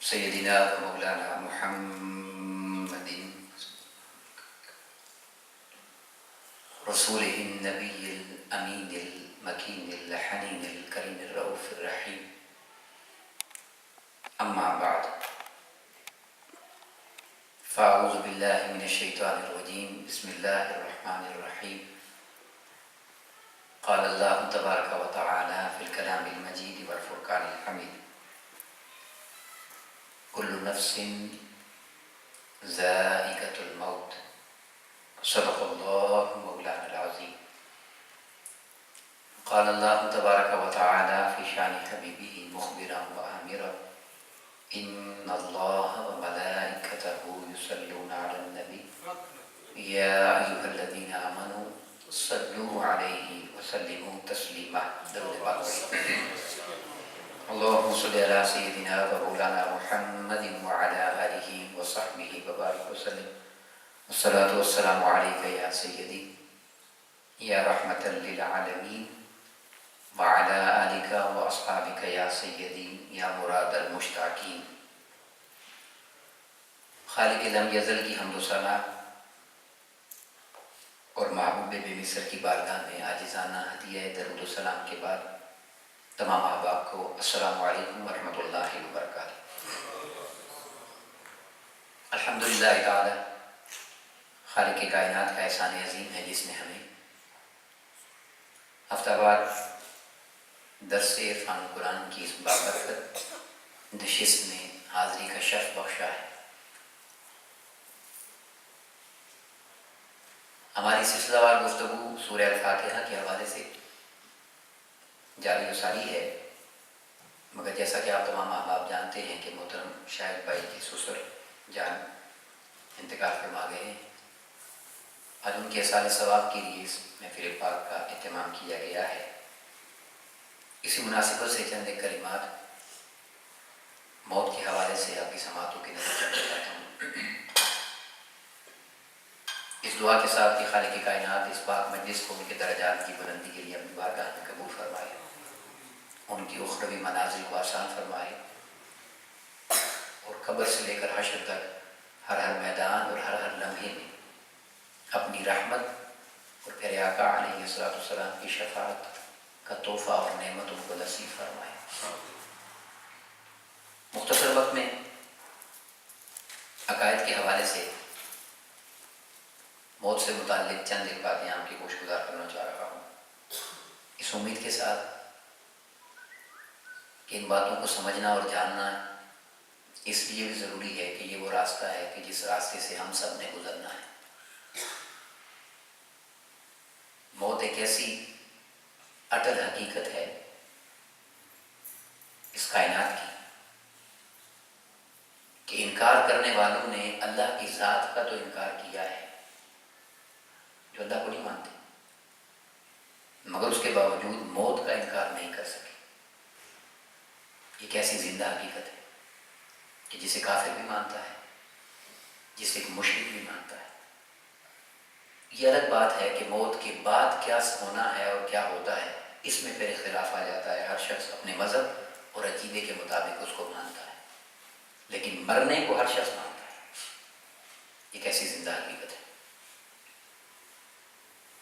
سیدنا و مولانا محمد رسوله النبی الامین المکین الحنین الکریم الرؤوف الرحیم. اما بعد فاعوذ باللہ من الشیطان الرجیم. بسم اللہ الرحمن الرحیم. قال اللہ تبارک و تعالی فی الکلام المجید والفرقان الحمید: کل نفس ذائقۃ الموت. صدق اللہ مولانا العظیم. قال اللہ تبارک و تعالی فی شان حبیبہ مخبرا و آمرا: ان اللہ و ملائکتہ یصلون علی النبی یا ایھا الذین آمنوا صلوا علیہ وسلموا تسلیما. درود پاک پڑھیں. اللہم صلی علی سیدنا و مولانا محمد وعلی آلہ وصحبہ وبارک وسلم. الصلاۃ والسلام علیک یا سیدی یا رحمۃ للعالمین وعلی آلک واصحابک یا سیدی یا مراد المشتاقین. خالق لم یزل کی حمد و ثنا اور محبوب بے مصر کی بارگاہ میں عاجزانہ ہدیہ درود و سلام کے بعد تمام احباب کو السلام علیکم ورحمۃ اللہ وبرکاتہ. الحمدللہ تعالی خالق کائنات کا احسان عظیم ہے جس نے ہمیں ہفتہ وار درس عرفان قرآن کی اس بابرکت نشست میں حاضری کا شرف بخشا ہے. ہماری سلسلہ وار گفتگو سورہ الفاتحہ کے حوالے سے جاری و ساری ہے، مگر جیسا کہ آپ تمام احباب جانتے ہیں کہ محترم شاہد بھائی کی سسر جان انتقال فرما گئے ہیں. آج ان کے سال ثواب کے لیے اس محفل پاک کا اہتمام کیا گیا ہے. اسی مناسبت سے چند ایک کلمات موت کے حوالے سے آپ کی سماعتوں کی نظر کرنا چاہتا ہوں. اس دعا کے ساتھ کہ خالق کائنات اس پاک مجلس کو ان کے درجات کی بلندی کے لیے اپنی بارگاہ میں قبول فرمائے، ان کی اخروی منازل کو آسان فرمائے، اور قبر سے لے کر حشر تک ہر میدان اور ہر لمحے میں اپنی رحمت اور پیارے آقا علیہ السلام کی شفاعت کا تحفہ اور نعمت ان کو نصیب فرمائے. مختصر وقت میں عقائد کے حوالے سے موت سے متعلق چند ایک باتیں آپ کی گوش گزار کرنا چاہ رہا ہوں، اس امید کے ساتھ کہ ان باتوں کو سمجھنا اور جاننا اس لیے بھی ضروری ہے کہ یہ وہ راستہ ہے کہ جس راستے سے ہم سب نے گزرنا ہے. موت ایک ایسی اٹل حقیقت ہے اس کائنات کی کہ انکار کرنے والوں نے اللہ کی ذات کا تو انکار کیا ہے، جو اللہ کو نہیں مانتے، مگر اس کے باوجود موت کا انکار نہیں کر سکے. ایک ایسی زندہ حقیقت ہے کہ جسے کافر بھی مانتا ہے، جسے ایک مشرک بھی مانتا ہے. یہ الگ بات ہے کہ موت کے بعد کیا ہونا ہے اور کیا ہوتا ہے، اس میں پھر اختلاف آ جاتا ہے. ہر شخص اپنے مذہب اور عقیدے کے مطابق اس کو مانتا ہے، لیکن مرنے کو ہر شخص مانتا ہے. ایک ایسی زندہ حقیقت ہے.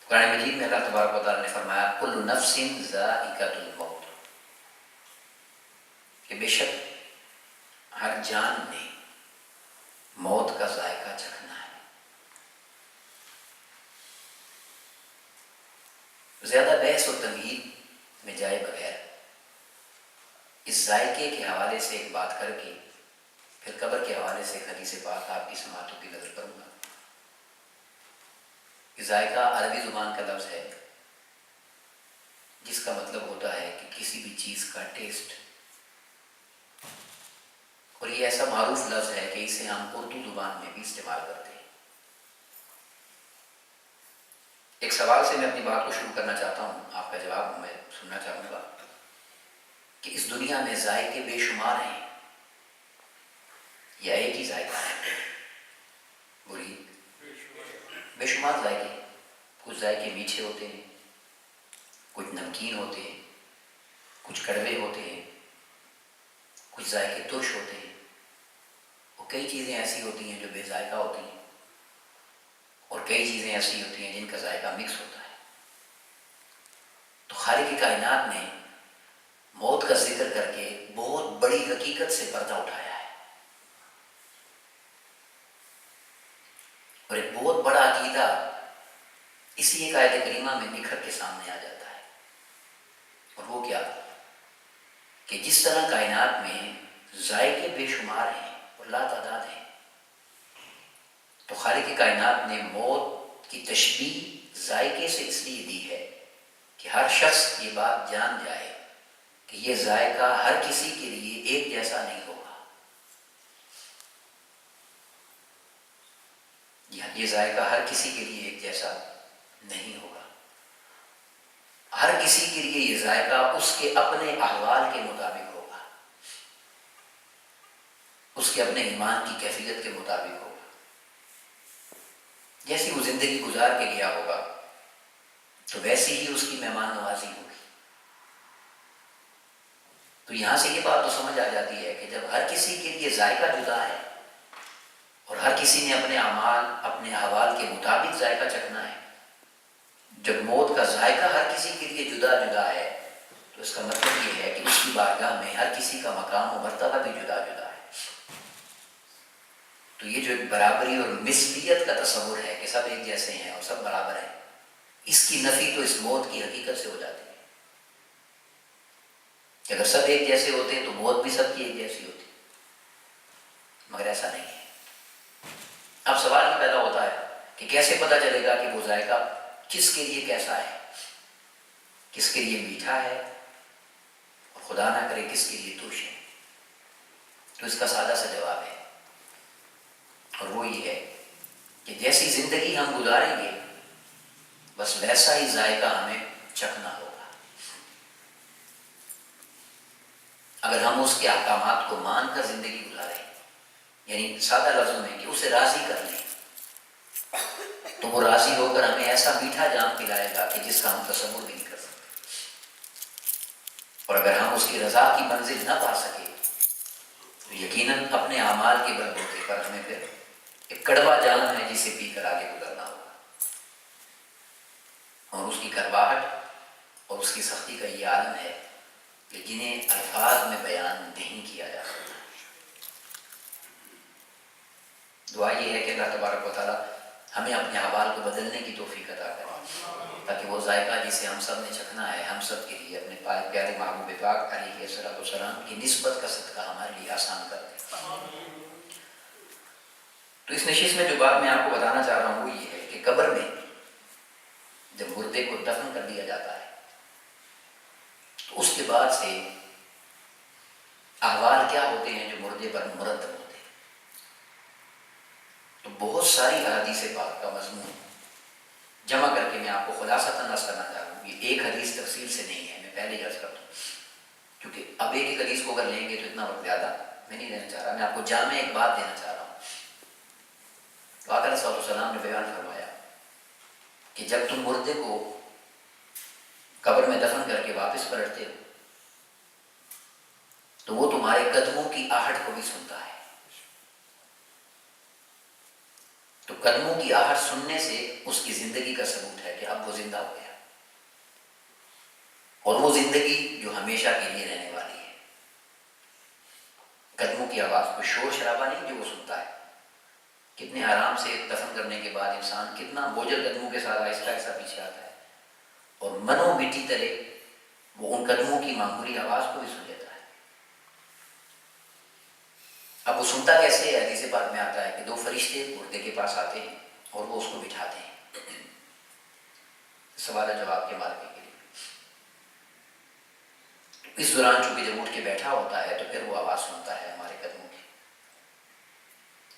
قرآن مجید میں اللہ تبارک و تعالیٰ نے فرمایا کل نفس ذائقۃ الموت، کہ بے شک ہر جان نے موت کا ذائقہ چکھنا ہے. زیادہ بحث و تمہید میں جائے بغیر اس ذائقے کے حوالے سے ایک بات کر کے پھر قبر کے حوالے سے ایک حدیث پاک آپ کی سماعتوں کی نظر کروں گا. یہ ذائقہ عربی زبان کا لفظ ہے جس کا مطلب ہوتا ہے کہ کسی بھی چیز کا ٹیسٹ، اور یہ ایسا معروف لفظ ہے کہ اسے ہم اردو زبان میں بھی استعمال کرتے ہیں. ایک سوال سے میں اپنی بات کو شروع کرنا چاہتا ہوں، آپ کا جواب میں سننا چاہوں گا کہ اس دنیا میں ذائقے بے شمار ہیں یا ایک ہی ذائقہ ہے؟ بولیے. بے شمار ذائقے. کچھ ذائقے میٹھے ہوتے ہیں، کچھ نمکین ہوتے ہیں، کچھ کڑوے ہوتے ہیں، کچھ ذائقے ترش ہوتے ہیں، کئی چیزیں ایسی ہوتی ہیں جو بے ذائقہ ہوتی ہیں، اور کئی چیزیں ایسی ہوتی ہیں جن کا ذائقہ مکس ہوتا ہے۔ تو خالق کائنات نے موت کا ذکر کر کے بہت بڑی حقیقت سے پردہ اٹھایا ہے، اور ایک بہت بڑا عقیدہ اسی ایک آیت کریمہ میں نکھر کے سامنے آ جاتا ہے، اور وہ کیا کہ جس طرح کائنات میں ذائقے بے شمار ہیں اور لاتعداد ہیں، تو خالق کائنات نے موت کی تشبیہ ذائقے سے اس لیے دی ہے کہ ہر شخص یہ بات جان جائے کہ یہ ذائقہ ہر کسی کے لیے ایک جیسا نہیں ہوگا۔ یہ ذائقہ ہر کسی کے لیے ایک جیسا نہیں ہوگا، ہر کسی کے لیے یہ ذائقہ اس کے اپنے احوال کے مطابق ہوگا، اس کے اپنے ایمان کی کیفیت کے مطابق ہوگا۔ جیسی وہ زندگی گزار کے گیا ہوگا تو ویسی ہی اس کی مہمان نوازی ہوگی۔ تو یہاں سے یہ بات تو سمجھ آ جاتی ہے کہ جب ہر کسی کے لیے ذائقہ جدا ہے اور ہر کسی نے اپنے اعمال اپنے احوال کے مطابق ذائقہ چکھنا ہے، جب موت کا ذائقہ ہر کسی کے لیے جدا جدا ہے تو اس کا مطلب یہ ہے کہ اس کی بارگاہ میں ہر کسی کا مقام و مرتبہ بھی جدا جدا ہے۔ تو یہ جو ایک برابری اور مثلیت کا تصور ہے کہ سب ایک جیسے ہیں اور سب برابر ہیں، اس کی نفی تو اس موت کی حقیقت سے ہو جاتی ہے کہ اگر سب ایک جیسے ہوتے ہیں تو موت بھی سب کی ایک جیسی ہوتی، مگر ایسا نہیں ہے۔ اب سوال یہ پیدا ہوتا ہے کہ کیسے پتہ چلے گا کہ وہ ذائقہ کس کے لیے کیسا ہے، کس کے لیے میٹھا ہے اور خدا نہ کرے کس کے لیے ترش ہے؟ تو اس کا سادہ سا جواب ہے، اور وہ یہ ہے کہ جیسی زندگی ہم گزاریں گے بس ویسا ہی ذائقہ ہمیں چکھنا ہوگا۔ اگر ہم اس کے احکامات کو مان کر زندگی گزاریں، یعنی سادہ لفظوں میں کہ اسے راضی کر لیں، تو وہ راضی ہو کر ہمیں ایسا میٹھا جام پلائے گا کہ جس کا ہم تصور بھی نہیں کر سکتے۔ اور اگر ہم اس کی رضا کی منزل نہ پا سکے تو یقیناً اپنے اعمال کے بلبوتے پر ہمیں پھر ایک کڑوا جام ہے جسے پی کر آگے گزرنا ہوگا، اور اس کی کڑواہٹ اور اس کی سختی کا یہ عالم ہے کہ جنہیں الفاظ میں بیان نہیں کیا جا سکتا۔ دعا یہ ہے کہ اللہ تبارک و تعالیٰ ہمیں اپنے احوال کو بدلنے کی توفیق عطا کرے تاکہ وہ ذائقہ جسے ہم سب نے چکھنا ہے ہم سب کے لیے اپنے پیارے محبوب پاک علیہ الصلوۃ والسلام کی نسبت کا صدقہ ہمارے لیے آسان کر دے۔ تو اس نشست میں جو بات میں آپ کو بتانا چاہ رہا ہوں وہ یہ ہے کہ قبر میں جب مردے کو دفن کر دیا جاتا ہے تو اس کے بعد سے احوال کیا ہوتے ہیں جو مردے پر مرتب ہوتے ہیں۔ تو بہت ساری احادیث پاک کا مضمون جمع کر کے میں آپ کو خلاصۃ عرض کرنا چاہ رہا ہوں۔ یہ ایک حدیث تفصیل سے نہیں ہے، میں پہلے عرض کرتا ہوں، کیونکہ اب ایک ایک حدیث کو اگر لیں گے تو اتنا وقت زیادہ میں نہیں دینا چاہ رہا، میں آپ کو جامع ایک بات دینا چاہ رہا ہوں۔ تو آقا صلی اللہ علیہ وسلم نے بیان فرمایا کہ جب تم مردے کو قبر میں دفن کر کے واپس پلٹتے ہو تو وہ تمہارے قدموں کی آہٹ کو بھی سنتا ہے۔ تو قدموں کی آہٹ سننے سے اس کی زندگی کا ثبوت ہے کہ اب وہ زندہ ہو گیا، اور وہ زندگی جو ہمیشہ کے لیے رہنے والی ہے۔ قدموں کی آواز کو شور شرابہ نہیں جو وہ سنتا ہے، کتنے آرام سے دفن کرنے کے بعد انسان کتنا بوجھل قدموں کے ساتھ آہستہ آہستہ پیچھے آتا ہے، اور منو مٹی تلے وہ ان قدموں کی معمولی آواز کو بھی سن لیتا ہے۔ اب وہ سنتا کیسے ہے؟ حدیث پاک میں آتا ہے کہ دو فرشتے مردے کے پاس آتے ہیں اور وہ اس کو بٹھاتے ہیں سوال جواب کے مارکے کے لیے۔ اس دوران چونکہ جب اٹھ کے بیٹھا ہوتا ہے تو پھر وہ آواز سنتا ہے ہمارے قدموں کی۔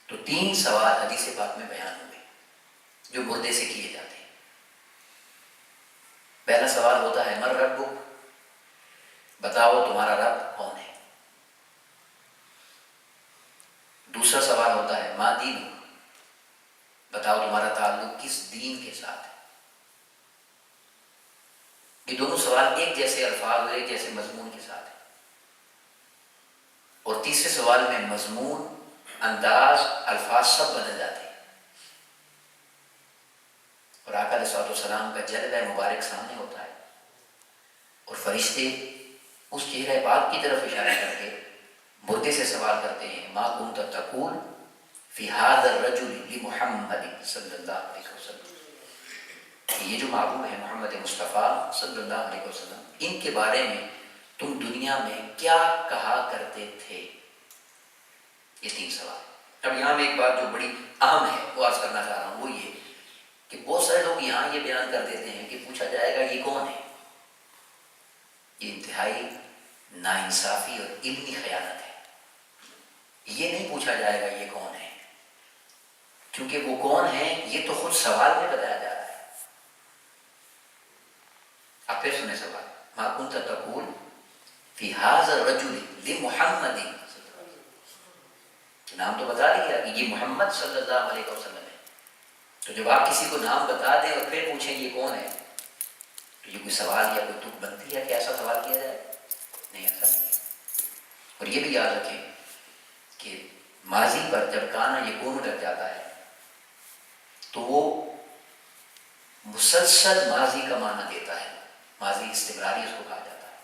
تو 3 سوال حدیث پاک میں بیان ہوئے جو مردے سے کیے جاتے ہیں۔ پہلا سوال ہوتا ہے من ربک، بتاؤ تمہارا رب کون ہے۔ دوسرا سوال ہوتا ہے ما دینک، بتاؤ تمہارا تعلق کس دین کے ساتھ ہے۔ یہ دونوں سوال ایک جیسے الفاظ اور ایک جیسے مضمون کے ساتھ ہیں، اور تیسرے سوال میں مضمون انداز، الفاظ سب بدل جاتے ہیں، اور آقا علیہ الصلوۃ والسلام کا جلوہ مبارک سامنے ہوتا ہے، اور فرشتے اس چہرہ پاک کی طرف اشارہ کر کے مردے سے سوال کرتے ہیں، ما کنت تقول فی ھذا الرجل لمحمد صلی اللہ علیہ وسلم، کہ یہ جو معبود ہے محمد مصطفیٰ صلی اللہ علیہ وسلم، ان کے بارے میں تم دنیا میں کیا کہا کرتے تھے؟ یہ 3 سوال۔ اب یہاں میں ایک بات جو بڑی اہم ہے وہ عرض کرنا چاہ رہا ہوں، وہ یہ کہ بہت سارے لوگ یہاں یہ بیان کر دیتے ہیں کہ پوچھا جائے گا یہ کون ہے۔ یہ انتہائی ناانصافی اور علمی خیانت ہے۔ یہ نہیں پوچھا جائے گا یہ کون ہے، کیونکہ وہ کون ہے یہ تو خود سوال میں بتایا جا رہا ہے۔ آپ پھر سنیں سوال، ما کنت تقول فی ھذا الرجل لمحمد، نام تو بتا دیا کہ یہ محمد صلی اللہ علیہ وسلم ہے، تو جب آپ کسی کو نام بتا دیں اور پھر پوچھیں یہ کون ہے، تو یہ کوئی سوال یا کوئی تک بنتی ہے کہ ایسا سوال کیا جائے؟ نہیں، ایسا نہیں ہے۔ اور یہ بھی یاد رکھیں کہ ماضی پر جب کانا یکون لگ جاتا ہے تو وہ مسلسل ماضی کا معنی دیتا ہے، ماضی استمراری اس کو کہا جاتا ہے۔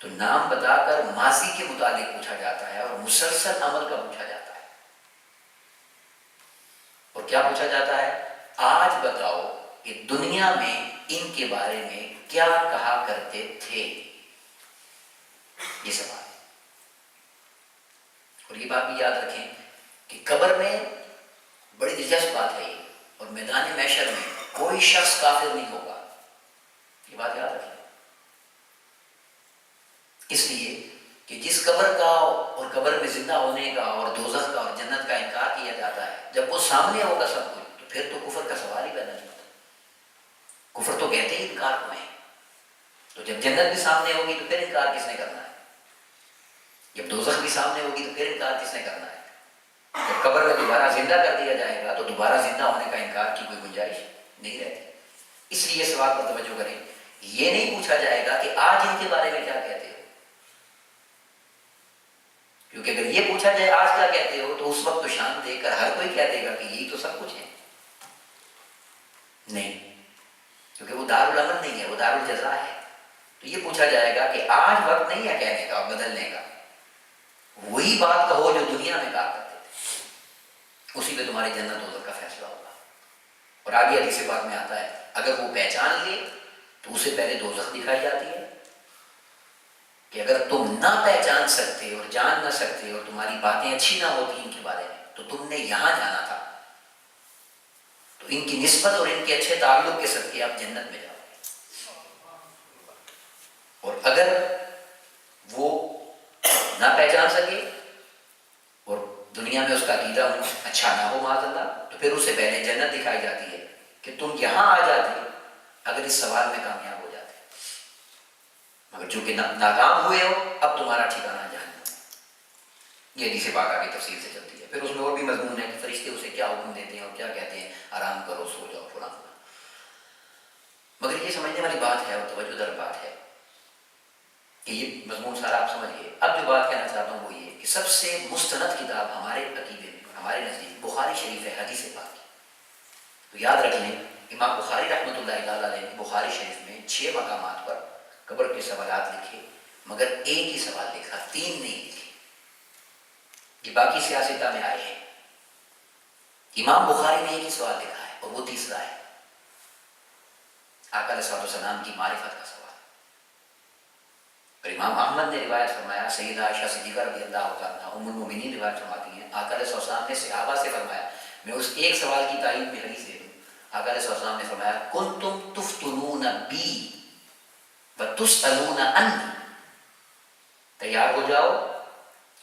تو نام بتا کر ماضی کے متعلق پوچھا جاتا ہے اور مسلسل عمل کا پوچھا جاتا ہے۔ اور کیا پوچھا جاتا ہے؟ آج بتاؤ کہ دنیا میں ان کے بارے میں کیا کہا کرتے تھے، یہ سوال۔ اور یہ بات بھی یاد رکھیں کہ قبر میں بڑی دلچسپ بات ہے یہ، اور میدان محشر میں کوئی شخص کافر نہیں ہوگا، یہ بات یاد رکھیں، اس لیے کہ جس قبر کا اور قبر میں زندہ ہونے کا اور دوزخ کا اور جنت کا انکار کیا جاتا ہے، جب وہ سامنے ہوگا سب کچھ، تو پھر تو کفر کا سوال ہی پیدا نہیں ہوتا۔ کفر تو کہتے ہی انکار کو ہے، تو جب جنت بھی سامنے ہوگی تو پھر انکار کس نے کرنا ہے؟ جب دوزخ بھی سامنے ہوگی تو پھر انکار کس نے کرنا ہے؟ جب قبر میں دوبارہ زندہ کر دیا جائے گا تو دوبارہ زندہ ہونے کا انکار کی کوئی گنجائش نہیں رہتی۔ اس لیے اس بات پر توجہ کریں، یہ نہیں پوچھا جائے گا کہ آج ان کے بارے میں کیا کہتے ہو، کیونکہ اگر یہ پوچھا جائے آج کیا کہتے ہو تو اس وقت تو شان دے کر ہر کوئی کہہ دے گا کہ یہی تو سب کچھ ہے۔ نہیں، کیونکہ وہ دارالعمل نہیں ہے، وہ دارالجزا ہے۔ تو یہ پوچھا جائے گا کہ آج وقت نہیں ہے کہنے کا اور بدلنے کا، وہی بات کہو جو دنیا میں کہا کرتے تھے، اسی پہ تمہاری جنت دوزخ کا فیصلہ ہوگا۔ اور آگے حدیث پاک میں آتا ہے اگر وہ پہچان لے تو اسے پہلے دوزخ دکھائی جاتی ہے، کہ اگر تم نہ پہچان سکتے اور جان نہ سکتے اور تمہاری باتیں اچھی نہ ہوتی ان کے بارے میں تو تم نے یہاں جانا تھا، تو ان کی نسبت اور ان کے اچھے تعلق کے صدقے آپ جنت میں جاؤ گے۔ اور اگر وہ نہ پہچان سکے اور دنیا میں اس کا عقیدہ اچھا نہ ہو معاذ اللہ، تو پھر اسے پہلے جنت دکھائی جاتی ہے کہ تم یہاں آ جاتے اگر اس سوال میں کامیاب ہو جاتے، مگر چونکہ ناکام ہوئے ہو اب تمہارا ٹھکانہ جہنم ہے۔ یہ حدیث پاک آگے تفصیل سے چلتی ہے، پھر اس میں اور بھی مضمون ہے کہ فرشتے اسے کیا حکم دیتے ہیں اور کیا کہتے ہیں، آرام کرو، سو جاؤ، فلاں فلاں۔ مگر یہ سمجھنے والی بات ہے اور توجہ در بات ہے کہ یہ مضمون سارا آپ سمجھیے۔ اب جو بات کہنا چاہتا ہوں وہ یہ کہ سب سے مستند کتاب ہمارے عقیدے میں، ہمارے نزدیک بخاری شریف ہے، حدیث پاک کی۔ تو یاد رکھ لیں امام بخاری رحمۃ اللہ تعالیٰ علیہ نے بخاری شریف میں 6 مقامات پر قبر کے سوالات لکھے، مگر ایک ہی سوال لکھا، 3 نہیں لکھے۔ یہ باقی سیاستہ میں آئے ہیں، امام بخاری نے ایک ہی سوال لکھا ہے اور وہ تیسرا ہے، آقا علیہ السلام کی معرفت کا سوال۔ اور امام احمد نے روایت فرمایا، سیدہ عائشہ صدیقہ رضی اللہ عنہا ام المؤمنین روایت فرماتی ہیں، آقا علیہ السلام نے صحابہ سے فرمایا، میں اس ایک سوال کی تائید میں حدیث دے دوں، آقا علیہ السلام نے فرمایا، کنتم تفتنون بی وتسألون عنی، تیار ہو جاؤ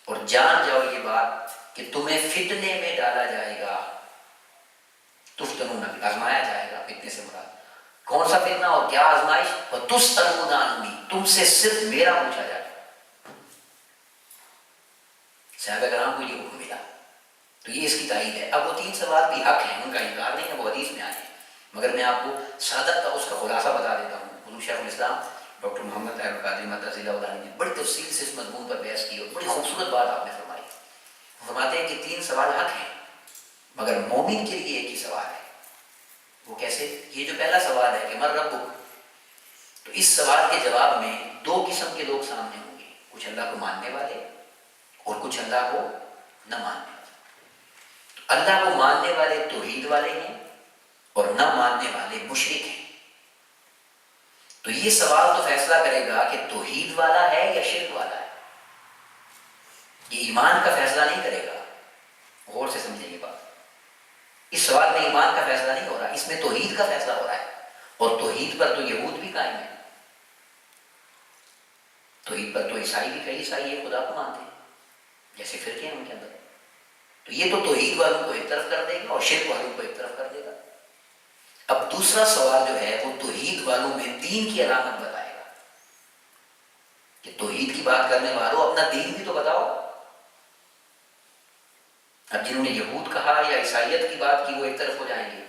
اور جان جاؤ یہ بات کہ تمہیں فتنے میں ڈالا جائے گا، تفتنون بی، آزمایا جائے گا، فتنے سے مراد کون سا فتنہ اور کیا آزمائش؟ وتسألون عنی، تم سے صرف میرا پوچھا جائے گا۔ صحابہ کرام کو یہ حکم ملا، تو یہ اس کی تائید ہے۔ اب وہ 3 سوال بھی حق ہیں، ان کا انکار نہیں ہے، وہ حدیث میں آئے ہیں، مگر میں آپ کو سادت کا اس کا خلاصہ بتا دیتا ہوں۔ حضور شیخ الاسلام ڈاکٹر محمد طاہر القادری مدثر اللہ علیہ نے بڑی تفصیل سے اس مضمون پر بحث کی اور بڑی خوبصورت مثبت بات آپ نے فرمائی. فرماتے ہیں کہ 3 سوال حق ہیں مگر مومن کے لیے ایک ہی سوال ہے. وہ کیسے؟ یہ جو پہلا سوال ہے کہ من ربک، تو اس سوال کے جواب میں 2 قسم کے لوگ سامنے ہوں گے، کچھ اللہ کو ماننے والے اور کچھ اللہ کو نہ ماننے والے. تو اللہ کو ماننے والے توحید والے ہیں اور نہ ماننے والے مشرک ہیں. تو یہ سوال تو فیصلہ کرے گا کہ توحید والا ہے یا شرک والا ہے. یہ ایمان کا فیصلہ نہیں کرے گا. غور سے سمجھیں یہ بات. اس سوال میں ایمان کا فیصلہ نہیں ہو رہا، اس میں توحید کا فیصلہ ہو رہا ہے. اور توحید پر تو یہود بھی قائم ہے، توحید پر تو عیسائی بھی، کئی عیسائی یہ خدا کو مانتے ہیں جیسے فرقے ہیں ان کے اندر. تو یہ تو توحید والوں کو ایک طرف کر دے گا اور شرک والوں کو ایک طرف کر دے گا. اب دوسرا سوال جو ہے وہ توحید والوں میں دین کی علامت بتائے گا کہ توحید کی بات کرنے والوں اپنا دین بھی تو بتاؤ. اب جنہوں نے یہود کہا یا عیسائیت کی بات کی وہ ایک طرف ہو جائیں گے،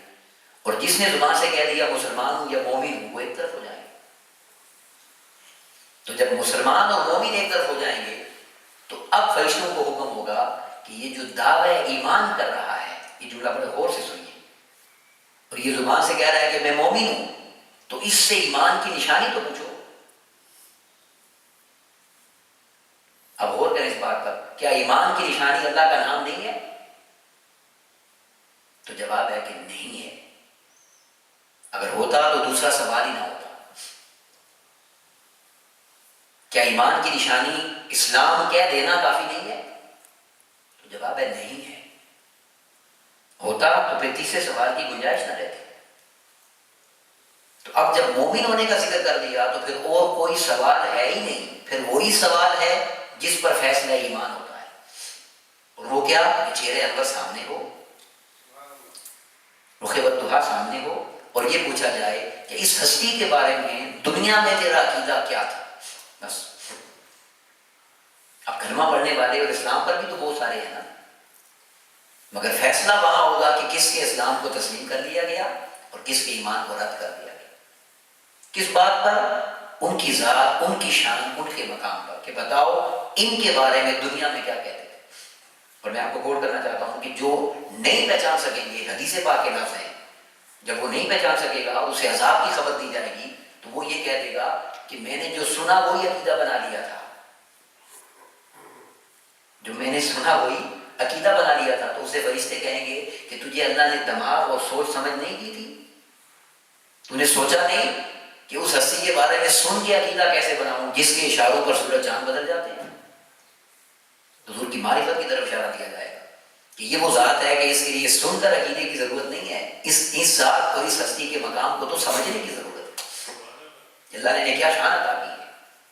اور جس نے زبان سے کہہ دیا مسلمان ہوں یا مومن ہوں وہ ایک طرف ہو جائیں گے. تو جب مسلمان اور مومن ایک طرف ہو جائیں گے تو اب فرشتوں کو حکم ہوگا کہ یہ جو دعوی ایمان کر رہا ہے، یہ جملہ بڑے غور سے سنیے، اور یہ زبان سے کہہ رہا ہے کہ میں مومن ہوں، تو اس سے ایمان کی نشانی تو پوچھو. اب غور کریں اس بات پر، کیا ایمان کی نشانی اللہ کا نام نہیں ہے؟ تو جواب ہے کہ نہیں ہے. اگر ہوتا تو دوسرا سوال ہی نہ ہوتا. کیا ایمان کی نشانی اسلام کہہ دینا کافی نہیں ہے؟ تو جواب ہے نہیں ہے. ہوتا تو پھر تیسرے سوال کی گنجائش نہ رہتی. تو اب جب مومن ہونے کا ذکر کر دیا تو پھر اور کوئی سوال ہے ہی نہیں. پھر وہی سوال ہے جس پر فیصلہ ایمان ہوتا ہے، اور وہ کیا؟ کہ چہرے انور سامنے ہو، رخ والضحیٰ سامنے ہو، اور یہ پوچھا جائے کہ اس ہستی کے بارے میں دنیا میں تیرا عقیدہ کیا تھا. بس. اب کلمہ پڑھنے والے اور اسلام پر بھی تو بہت سارے ہیں نا، مگر فیصلہ وہاں ہوگا کہ کس کے اسلام کو تسلیم کر لیا گیا اور کس کے ایمان کو رد کر دیا گیا. کس بات پر؟ ان کی ذات، ان کی شان، ان کے مقام پر، کہ بتاؤ ان کے بارے میں دنیا میں کیا کہتے تھے. اور میں آپ کو غور کرنا چاہتا ہوں کہ جو نہیں پہچان سکیں گے، حدیث پاک کے لفظ ہیں، جب وہ نہیں پہچان سکے گا اسے عذاب کی خبر دی جائے گی تو وہ یہ کہہ دے گا کہ میں نے جو سنا وہی عقیدہ بنا لیا تھا. جو میں نے سنا وہی عقیدہ بنا لیا تھا. تو اسے فرشتے کہیں گے کہ تجھے اللہ نے دماغ اور سوچ سمجھ نہیں دی تھی؟ تو نے سوچا نہیں کہ اس ہستی کے بارے میں سن کے عقیدہ کیسے بناؤں جس کے اشاروں پر سورج چاند بدل جاتے ہیں؟ حضور کی معرفت کی طرف اشارہ دیا جائے گا کہ یہ وہ ذات ہے کہ اس کے لیے سن کر عقیدے کی ضرورت نہیں ہے، اس ذات اور اس ہستی کے مقام کو تو سمجھنے کی ضرورت ہے. اللہ نے کیا شان عطا کی ہے.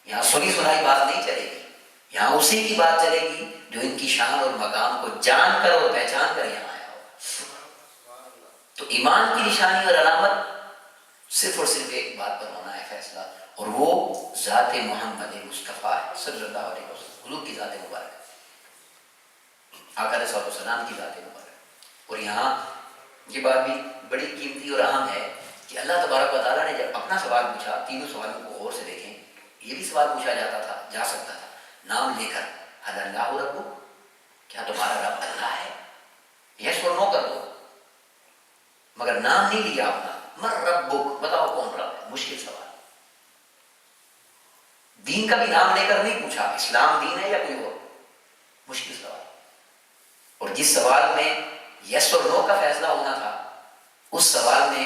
یہاں سنی سنائی بات نہیں چلے گی، یہاں اسی کی بات چلے گی جو ان کی شان اور مقام کو جان کر اور پہچان کر یہاں آیا ہوگا. تو ایمان کی نشانی اور علامت صرف اور صرف ایک بات پر ہونا ہے فیصلہ، اور وہ ذات محمد مصطفیٰ ہے صلی اللہ علیہ وسلم. حضور کی ذات مبارک، آقا علیہ السلام کی ذات مبارک. اور یہاں یہ بات بھی بڑی قیمتی اور اہم ہے کہ اللہ تبارک و تعالیٰ نے جب اپنا سوال پوچھا، تینوں سوالوں کو غور سے دیکھیں. یہ بھی سوال پوچھا جا سکتا تھا نام لے کر، حل اللہ ربک، کیا تمہارا رب اللہ ہے؟ یس اور نو کر دو، مگر نام نہیں لیا اپنا. من ربک، بتاؤ کون رب ہے؟ مشکل سوال. دین کا بھی نام لے کر نہیں پوچھا، اسلام دین ہے یا کوئی اور؟ مشکل سوال. اور جس سوال میں یس اور نو کا فیصلہ ہونا تھا، اس سوال میں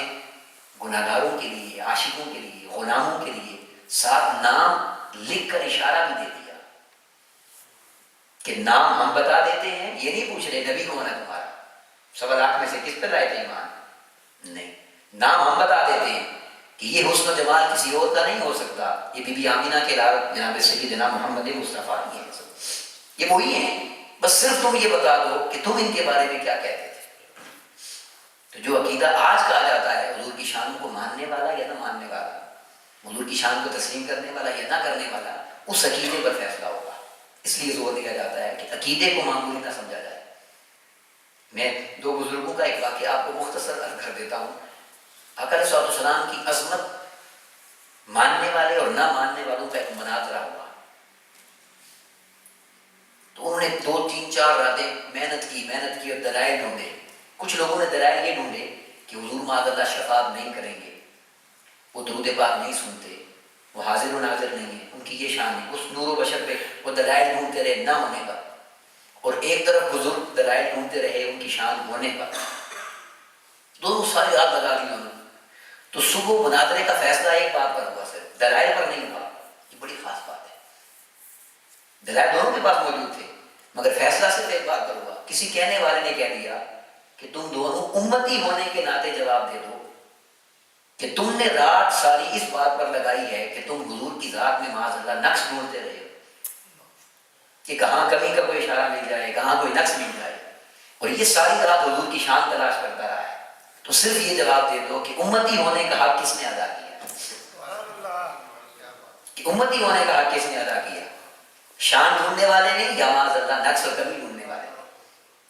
گناہگاروں کے لیے، عاشقوں کے لیے، غلاموں کے لیے ساتھ نام لکھ کر اشارہ بھی دے دیا کہ نام ہم بتا دیتے ہیں. یہ نہیں پوچھ رہے نبی کون ہے تمہارا، 1.25 میں سے کس پر لائے تھے ایمان؟ نہیں، نام ہم بتا دیتے ہیں کہ یہ حسن و جمال کسی اور کا نہیں ہو سکتا، یہ بی بی آمینہ کے لال جناب سیدنا محمد مصطفیٰ ہی ہیں. یہ وہی ہیں، بس صرف تم یہ بتا دو کہ تم ان کے بارے میں کیا کہتے تھے. تو جو عقیدہ آج کہا جاتا ہے حضور کی شان کو ماننے والا یا نہ ماننے والا، حضور کی شان کو تسلیم کرنے والا یا نہ کرنے والا، اس عقیدے پر فیصلہ ہوگا. اس لیے زور دیا جاتا ہے کہ عقیدے کو معمولی نہ سمجھا جائے. میں 2 بزرگوں کا ایک واقعہ آپ کو مختصر عرض کر دیتا ہوں. آقا علیہ السلام کی عظمت ماننے والے اور نہ ماننے والوں کا ایک مناظرہ ہوا. تو نے 2-3-4 راتیں محنت کی اور دلائل ڈھونڈے. کچھ لوگوں نے دلائل یہ ڈھونڈے کہ حضور معاذ اللہ شفاعت نہیں کریں گے، وہ درود پاک نہیں سنتے، وہ حاضر و ناظر نہیں ہے، ان کی یہ شان نہیں. اس نور و بشر پہ وہ دلائل ڈھونڈتے رہے نہ ہونے کا، اور ایک طرف بزرگ دلائل ڈھونڈتے رہے ان کی شان ہونے کا. دونوں ساری رات لگا دی انہوں نے. تو صبح مناظرے کا فیصلہ ایک بات پر ہوا، صرف دلائل پر نہیں ہوا. یہ بڑی خاص بات ہے. دلائل دونوں کے پاس موجود تھے مگر فیصلہ صرف ایک بات پر ہوا. کسی کہنے والے نے کہہ دیا کہ تم دونوں امتی ہونے کے ناطے جواب دے دو کہ تم نے رات ساری اس بات پر لگائی ہے کہ تم حضور کی ذات میں معاذ اللہ نقص ڈھونڈتے رہے کہ کہاں کمی کا کوئی اشارہ مل جائے، کہاں کوئی نقص مل جائے، اور یہ ساری رات حضور کی شان تلاش کرتا رہا ہے. تو صرف یہ جواب دے دو کہ امتی ہونے کا حق کس نے ادا کیا، کہ امتی ہونے کا حق کس نے ادا کیا، شان ڈھونڈنے والے نے یا معاذ اللہ نقص اور کمی ڈھونڈنے والے نے.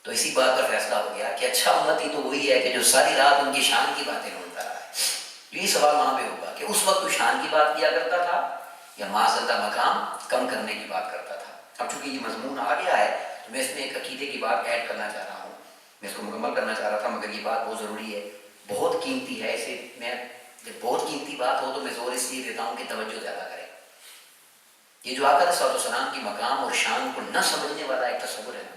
تو اسی بات پر فیصلہ ہو گیا کہ اچھا امتی تو وہی ہے کہ جو ساری رات ان کی شان کی باتیں ڈھونڈتا رہا ہے. یہی سوال وہاں پہ ہوگا کہ اس وقت تو شان کی بات کیا کرتا تھا یا معاذ اللہ مقام کم کرنے کی بات کرتا تھا. اب چونکہ یہ مضمون آ گیا ہے تو میں اس میں ایک عقیدے کی بات ایڈ کرنا چاہ رہا ہوں. میں اس کو مکمل کرنا چاہ رہا تھا مگر یہ بات بہت ضروری ہے، بہت قیمتی ہے. اسے میں جب بہت قیمتی بات ہو تو میں زور اس لیے دیتا ہوں کہ توجہ زیادہ کریں. یہ جو آقا علیہ الصلوۃ والسلام کی مقام اور شان کو نہ سمجھنے والا ایک تصور ہے نا،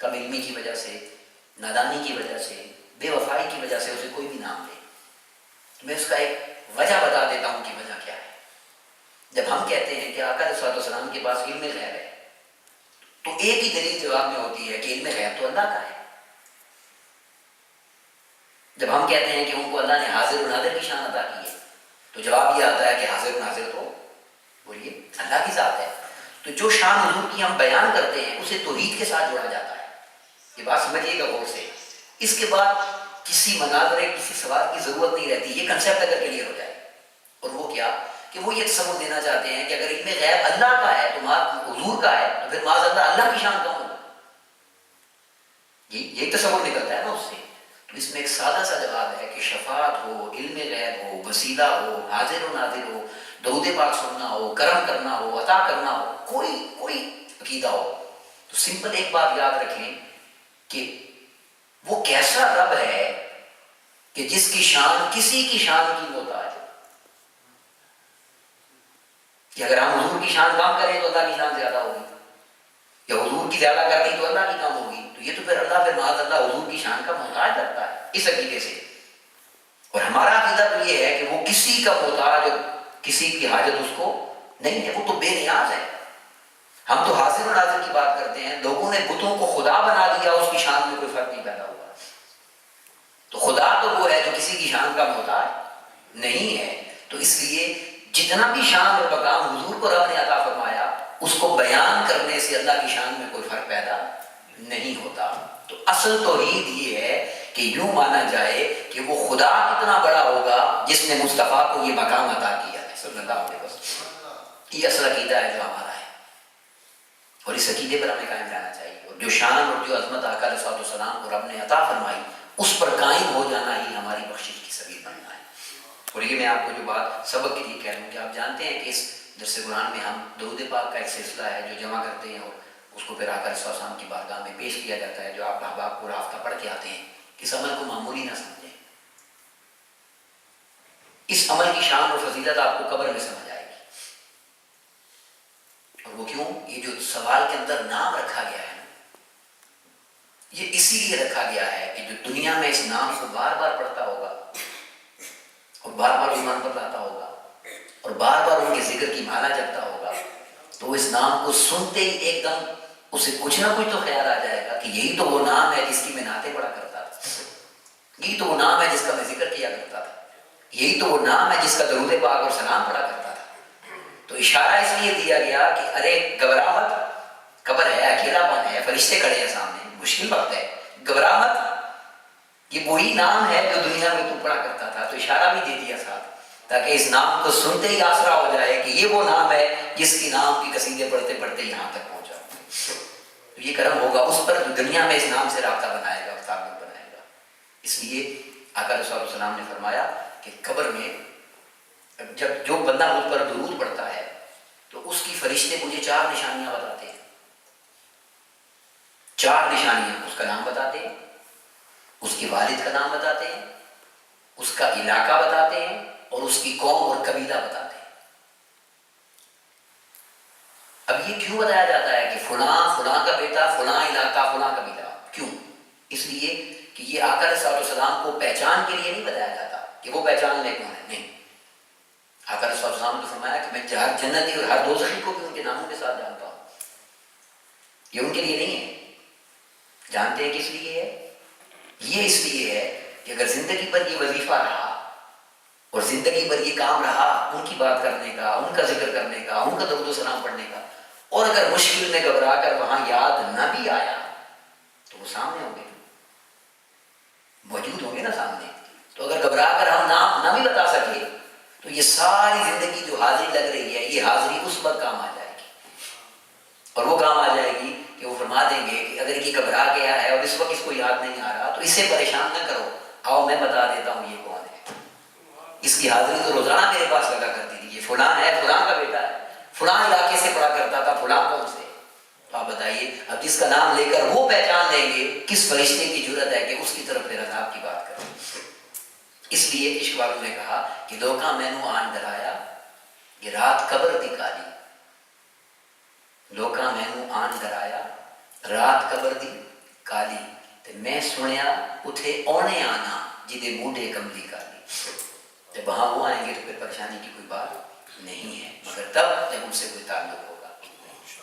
کم علمی کی وجہ سے، نادانی کی وجہ سے، بے وفائی کی وجہ سے اسے کوئی بھی نام دے. تو میں اس کا ایک وجہ بتا دیتا ہوں کہ وجہ کیا ہے. جب ہم کہتے ہیں کہ آقا علیہ الصلوۃ والسلام کے پاس علم غیب ہے تو ایک ہی دلیل جواب میں ہوتی ہے کہ علم غیب تو اللہ کا ہے. جب ہم کہتے ہیں کہ ان کو اللہ نے حاضر و ناظر کی شان عطا کی ہے تو جواب یہ آتا ہے کہ حاضر و ناظر تو بولیے اللہ کی ذات ہے. تو جو شان حضور کی ہم بیان کرتے ہیں اسے توحید کے ساتھ جوڑا جاتا ہے. یہ بات سمجھیے گا غور سے. اس کے بعد کسی مناظرے کسی سوال کی ضرورت نہیں رہتی. یہ کنسیپٹ اگر کلیئر ہو جائے، اور وہ کیا کہ وہ یہ تصور دینا چاہتے ہیں کہ اگر علم غیب اللہ کا ہے تو حضور کا ہے تو پھر معاذ اللہ کی شان کم ہوگا. یہ تصور نکلتا ہے نا اس سے. تو اس میں ایک سادہ سا جواب ہے کہ شفاعت ہو، علم غیب ہو، وسیلہ ہو، حاضر و ناظر ہو، درود پاک سننا ہو، کرم کرنا ہو، عطا کرنا ہو، کوئی عقیدہ ہو، تو سمپل ایک بات یاد رکھیں کہ وہ کیسا رب ہے کہ جس کی شان کسی کی شان کی محتاج ہے. کہ اگر ہم حضور کی شان کم کریں تو اللہ کی شان زیادہ ہوگی، یا حضور کی زیادہ کر دی تو اللہ کی کم ہوگی. تو یہ تو پھر اللہ پھر معاذ اللہ حضور کی شان کا محتاج رکھتا ہے اس عقیدے سے. اور ہمارا عقیدہ تو یہ ہے کہ وہ کسی کا محتاج اور کسی کی حاجت اس کو نہیں ہے، وہ تو بے نیاز ہے. ہم تو حاضر و ناظر کی بات کرتے ہیں. لوگوں نے بتوں کو خدا بنا دیا، اس کی شان میں کوئی فرق نہیں پیدا ہوا. تو خدا تو وہ ہے جو کسی کی شان کا محتاج نہیں ہے. تو اس لیے جتنا بھی شان اور مقام حضور کو رب نے عطا فرمایا اس کو بیان کرنے سے اللہ کی شان میں کوئی فرق پیدا نہیں ہوتا. تو اصل توحید یہ ہے کہ یوں مانا جائے کہ وہ خدا اتنا بڑا ہوگا جس نے مصطفیٰ کو یہ مقام عطا کیا ہے صلی اللہ علیہ وسلم. یہ اصل عقیدہ ہے جو ہمارا ہے، اور اس عقیدے پر ہمیں قائم رہنا چاہیے. اور جو شان اور جو عظمت آقا علیہ الصلوۃ والسلام کو رب نے عطا فرمائی اس پر قائم ہو جانا ہی ہماری بخشش کی سبیل بننا ہے. اور یہ میں آپ کو جو بات سبق کے لیے کہہ رہا ہوں کہ آپ جانتے ہیں کہ اس درس قرآن میں ہم درود پاک کا ایک سلسلہ ہے جو جمع کرتے ہیں اور اس کو پھر آقا علیہ الصلوۃ والسلام کی بارگاہ میں پیش کیا جاتا ہے. جو آپ احباب پورا ہفتہ پڑھ کے آتے ہیں، اس عمل کو معمولی نہ سمجھیں. اس عمل کی شان اور فضیلت آپ کو قبر میں سمجھ آئے گی. اور وہ کیوں؟ یہ جو سوال کے اندر نام رکھا گیا ہے یہ اسی لیے رکھا گیا ہے کہ جو دنیا میں اس نام کو بار بار پڑھتا ہوگا اور بار بار ایمان پر لاتا ہوگا اور بار بار ان کے ذکر کی مالا جپتا ہوگا تو وہ اس نام کو سنتے ہی ایک دم اسے کچھ نہ کچھ تو خیال آ جائے گا کہ یہی تو وہ نام ہے جس کی میں نعتیں پڑھا کرتا تھا، یہی تو وہ نام ہے جس کا میں ذکر کیا کرتا تھا، یہی تو وہ نام ہے جس کا درود پاک اور سلام پڑھا کرتا تھا. تو اشارہ اس لیے دیا گیا کہ ارے گھبرا مت، قبر ہے، اکیلا پن ہے، فرشتے کھڑے ہیں سامنے، مشکل وقت ہے، گھبرا مت، یہ وہی نام ہے جو دنیا میں تو پڑھا کرتا تھا. تو اشارہ بھی دے دیا ساتھ تاکہ اس نام کو سنتے ہی آسرا ہو جائے کہ یہ وہ نام ہے جس کی نام کی قصیدے پڑھتے پڑھتے یہاں تک پہنچا. تو یہ کرم ہوگا اس پر جو دنیا میں اس نام سے رابطہ بنائے گا، تعلق بنائے گا. اس لیے آقا علیہ السلام نے فرمایا کہ قبر میں جب جو بندہ مجھ پر درود پڑھتا ہے تو اس کی فرشتے مجھے 4 نشانیاں بتاتے ہیں. 4 نشانیاں، اس کا نام بتاتے ہیں، اس کے والد کا نام بتاتے ہیں، اس کا علاقہ بتاتے ہیں، اور اس کی قوم اور قبیلہ بتاتے ہیں۔ اب یہ کیوں بتایا جاتا ہے کہ فلاں فلاں کا بیٹا، فلاں علاقہ، فلاں قبیلہ؟ کیوں؟ اس لیے کہ یہ آقا علیہ الصلوۃ والسلام کو پہچان کے لیے نہیں بتایا جاتا کہ وہ پہچان لے کون ہے، نہیں۔ آقا علیہ الصلوۃ والسلام نے فرمایا کہ میں ہر جنتی اور ہر دوزخی کو بھی ان کے ناموں کے ساتھ جانتا ہوں۔ یہ ان کے لیے نہیں ہے۔ جانتے ہیں کس لیے ہے؟ یہ اس لیے ہے کہ اگر زندگی پر یہ وظیفہ رہا اور زندگی بھر یہ کام رہا ان کی بات کرنے کا، ان کا ذکر کرنے کا، ان کا درود و سلام پڑھنے کا، اور اگر مشکل میں گھبرا کر وہاں یاد نہ بھی آیا تو وہ سامنے ہوں گے، موجود ہوں گے نا سامنے۔ تو اگر گھبرا کر ہم نام نہ بھی بتا سکے تو یہ ساری زندگی جو حاضری لگ رہی ہے، یہ حاضری اس وقت کام آ جائے گی، اور وہ کام آ جائے گی کہ وہ فرما دیں گے کہ اگر یہ گھبرا گیا ہے اور اس وقت اس کو یاد نہیں آ رہا تو اس سے پریشان نہ کرو، آؤ میں بتا دیتا ہوں یہ کون ہے۔ اس کی حاضری تو روزانہ میرے پاس لگا کرتی تھی، یہ فلاں ہے، فلاں کا بیٹا ہے، فلاں علاقے سے پڑھا کرتا تھا، فلاں کون سے۔ تو آپ بتائیے اب جس کا نام لے کر وہ پہچان لیں گے، کس فرشتے کی جرت ہے کہ اس کی طرف پھر عذاب کی بات کریں۔ اس لیے عشق والوں نے کہا کہ لوکاں مینوں آن ڈرایا، یہ رات قبر دی کالی، لوکاں مینوں آن ڈرایا رات قبر دی کالی، تے میں سنیا اتھے اونے آنا جدے موڈے کملی کالی۔ جب وہاں وہ آئیں گے تو پھر پریشانی کی کوئی بات نہیں ہے، مگر تب جب ان سے کوئی تعلق ہوگا۔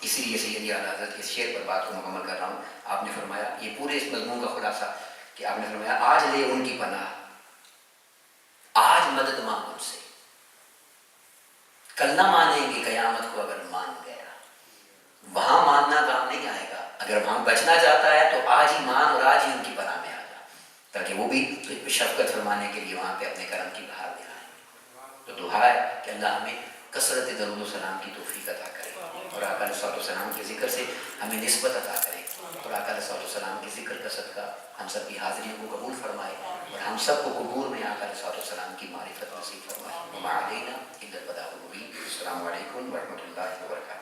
اسی لیے سیدی اعلیٰ حضرت اس شعر پر بات کو مکمل کر رہا ہوں۔ آپ نے فرمایا، یہ پورے اس مضمون کا خلاصہ کہ آپ نے فرمایا آج لے ان کی پناہ، آج مدد مانگ ان سے، کل نہ مانیں گے قیامت کو اگر مان گیا۔ وہاں ماننا کام نہیں آئے گا، اگر وہاں بچنا چاہتا ہے تو آج ہی مان اور آج ہی ان کی پناہ میں آ جا، تاکہ وہ بھی شفقت فرمانے کے لیے وہاں پہ اپنے کرم کی بہار دکھائیں۔ تو دعا ہے کہ اللہ ہمیں کثرت درود و سلام کی توفیق عطا کرے، اور آقا علیہ الصلوۃ والسلام کے ذکر سے ہمیں نسبت عطا کرے، اور آقا علیہ الصلوۃ والسلام کے ذکر کا صدقہ ہم سب کی حاضریوں کو قبول فرمائے، اور ہم سب کو قبور میں آقا علیہ الصلوۃ والسلام کی معرفت نصیب فرمائے۔ وما علینا الا البلاغ المبین۔ السلام علیکم ورحمۃ اللہ وبرکاتہ۔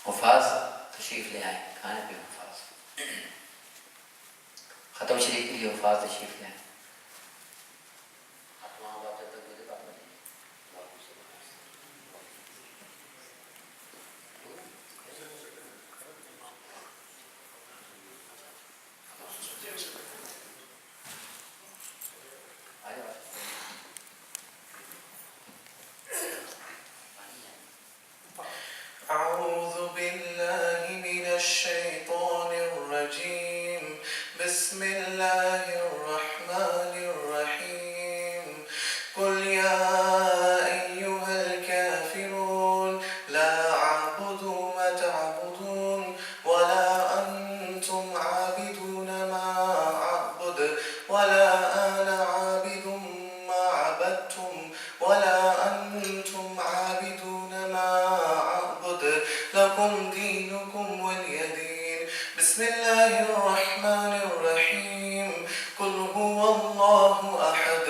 حفاظ تشریف لے آئیں، کھانے پہ حفاظ ختم شریف کے لیے حفاظ تشریف لے آئیں۔ أعوذ بالله من الشيطان الرجيم بسم الله الرحمن الرحيم قل يا أيها الكافرون لا أعبد ما تعبدون ولا أنتم عابدون ما أعبد ولا أنا عابد ما عبدتم ولا أنتم عابدون ما لكم دينكم ولي دين بسم الله الرحمن الرحيم قل هو الله أحد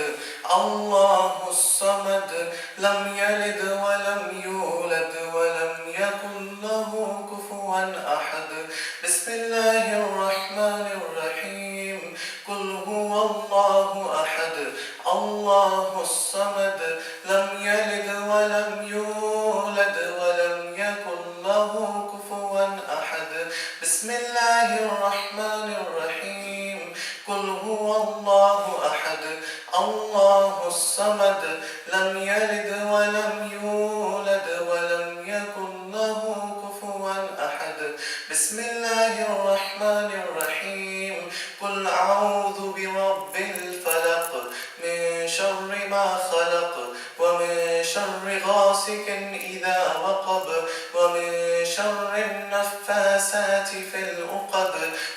الله الصمد لم يلد ولم يولد ولم يكن له كفوا أحد بسم الله الرحمن الرحيم قل هو الله أحد الله الصمد لم يلد ولم يولد ولم يكن له كفوا أحد بسم الله الرحمن الرحيم قل هو الله أحد الله الصمد لم يلد ولم يولد ولم يكن له كفوا أحد بسم الله الرحمن الرحيم قل قل أعوذ برب الفلق من شر ما خلق ومن شر غاسق إذا وقب ومن شر النفاثات في العقد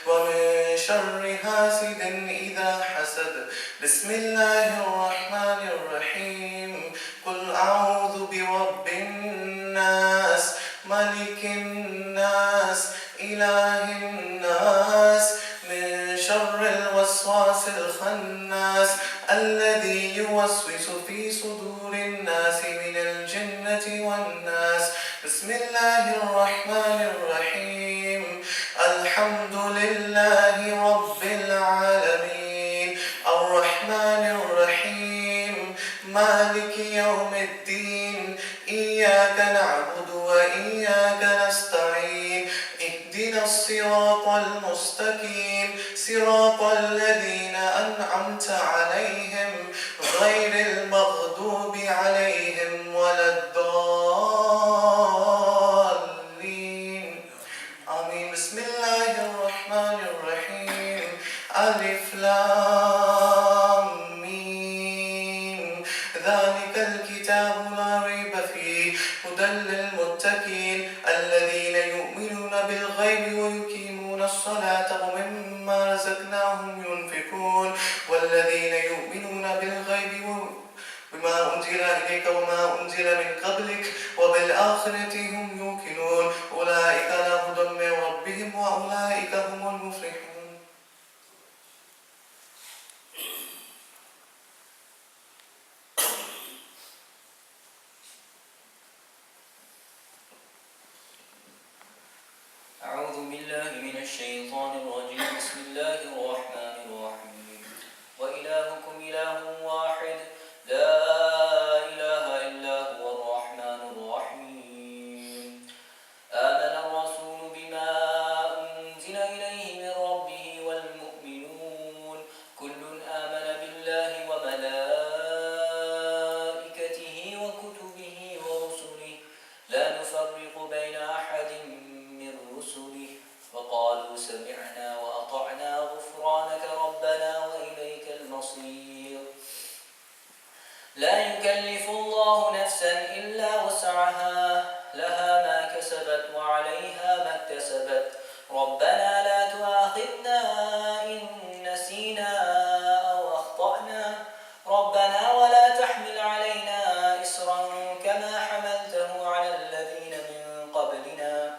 ومن شر حاسد إذا حسد. بسم الله الرحمن الرحيم. قل أعوذ برب الناس ملك الناس إله الناس من شر الوسواس الخناس الذي يوسوس في صدور الناس من الجنة والناس. بسم الله الرحمن الرحيم. الحمد لله رب العالمين الرحمن الرحيم مالك يوم الدين إياك نعبد وإياك نستعين اهدنا الصراط المستقيم صراط الذين أنعمت عليهم غير المغضوب عليهم ولا الضالين آمين. بسم الله الرحمن الرحيم. ألف لام ميم ذلك الكتاب لا ريب فيه هدى للمتقين الذين يؤمنون بالغيب ويقيمون الصلاة ومما رزقناهم ينفقون والذين يؤمنون بالغيب بما أنزل إليك وما أنزل من قبلك وبالآخرة هم يوقنون أولئك على هدى من ربهم وأولئك هم المفلحون. أعوذ بالله من الشيطان الرجيم. بسم الله الرحمن الرحيم. وإلهكم إله واحد لا إله إلا هو الرحمن الرحيم. آمن الرسول بما أنزل إليه من ربه والمؤمنون كل آمن بالله وملائكته وكتبه ورسله لا نفرق بين أحد من رسله وقالوا سمعنا وأطعنا غفرانك ربنا وإليك المصير. لا يكلف الله نفسا إلا وسعها لها ما كسبت وعليها ما اكتسبت ربنا لا تؤاخذنا إن نسينا أو أخطأنا ربنا ولا تحمل علينا إصرا كما حملته على الذين من قبلنا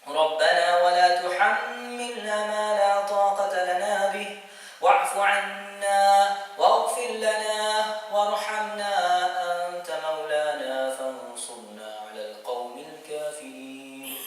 ربنا ولا تحملنا ما لا طاقة لنا به واعف عنا واغفر لنا وارحمنا أنت مولانا فانصرنا على القوم الكافرين.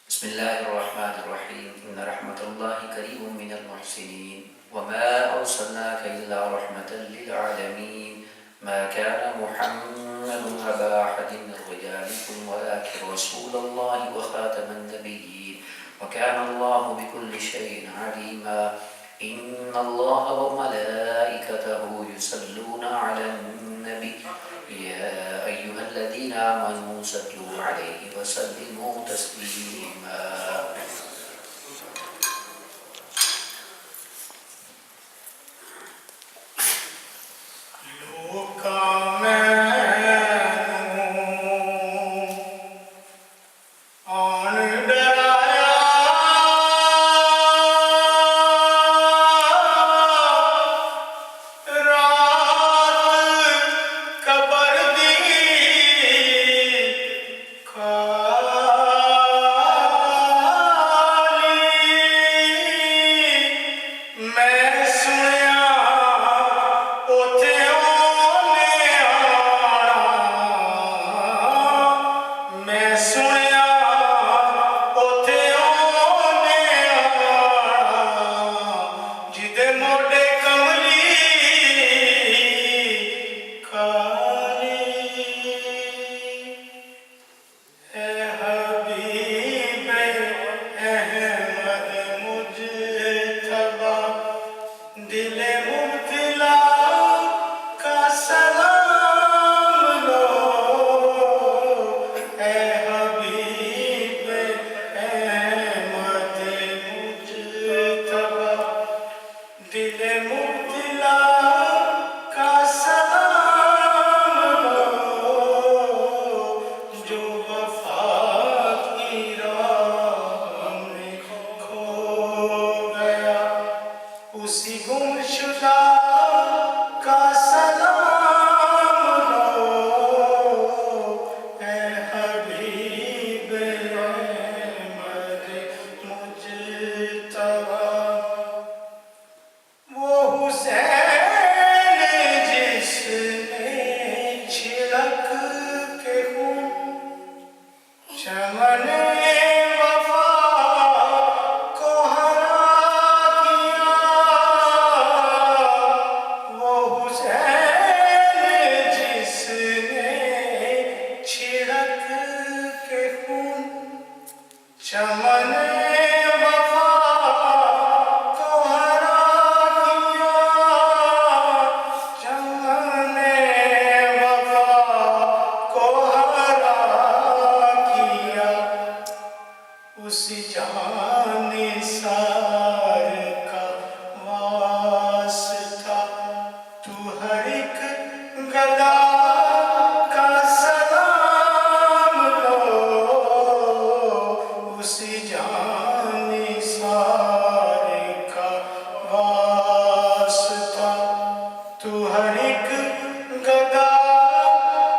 بسم الله الرحمن الرحيم. إن رحمة الله قريب من المحسنين وما أرسلناك إلا رحمة للعالمين. ما كان محمد أبا أحد من رجالكم ولكن رسول الله وخاتم النبيين وكان الله بكل شيء عليما. إن الله وملائكته يصلون على النبي يا أيها الذين آمنوا صلوا عليه وسلموا تسليما. خا اس جان سار کا واسطہ تو ہر ایک گدا کا سلام لو اس جان سار کا واسطہ تو ہر ایک گدا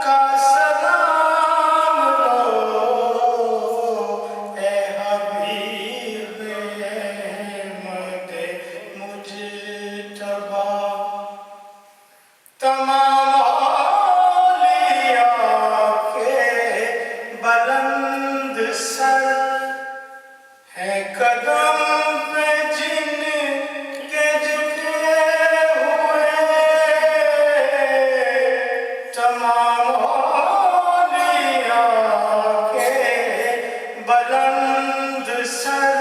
کا سلام لو اے حبیب احمد مجتبی تمام اولیاء کے بلند سر ہے قدم پہ جن کے جھکے ہوئے تمام اولیاء کے بلند سر